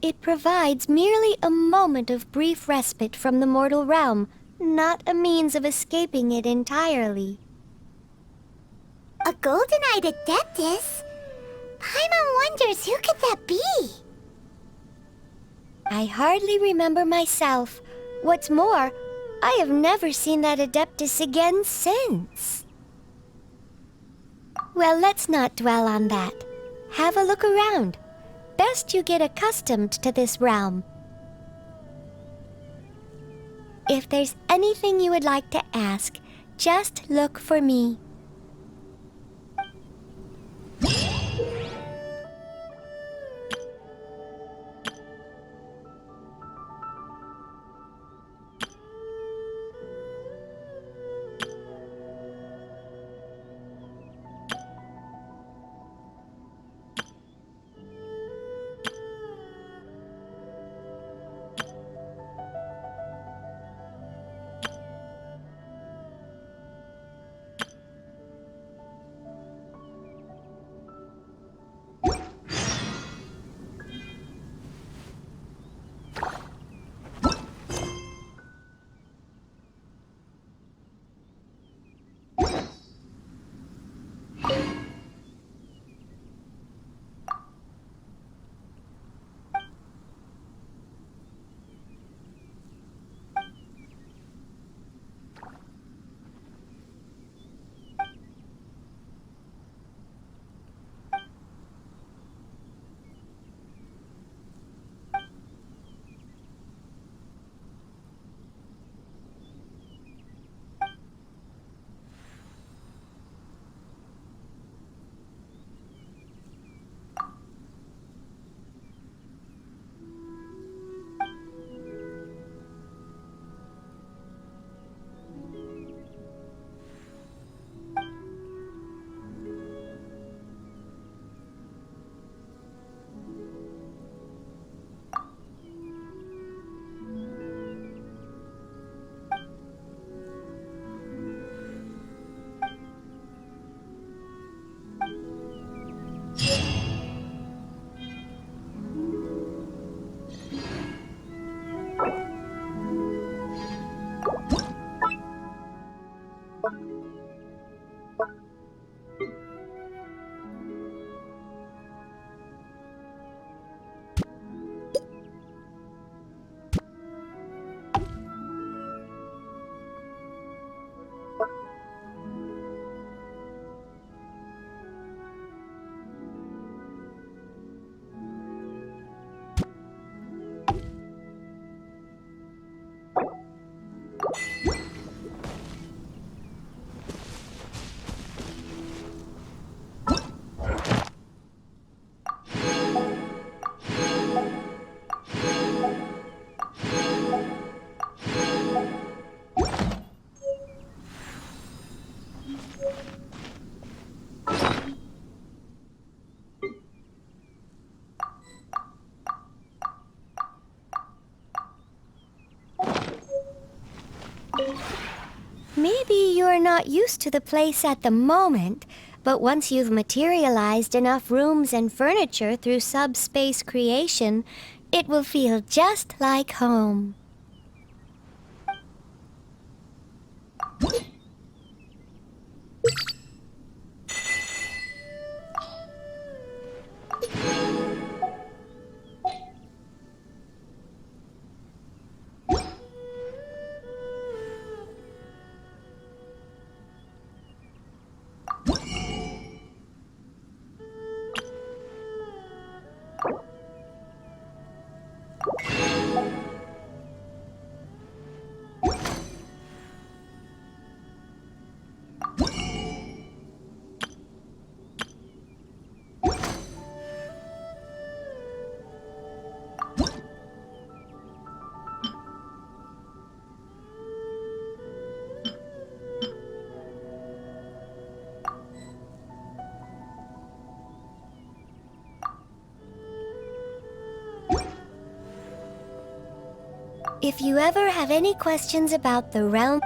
It provides merely a moment of brief respite from the mortal realm, not a means of escaping it entirely. A golden-eyed adeptus? Paimon Paimon wonders who could that be? I hardly remember myself. What's more, I have never seen that Adeptus again since. Well, let's not dwell on that. Have a look around. Best you get accustomed to this realm. If there's anything you would like to ask, just look for me. Maybe you're not used to the place at the moment, but once you've materialized enough rooms and furniture through subspace creation, it will feel just like home. If you ever have any questions about the realm,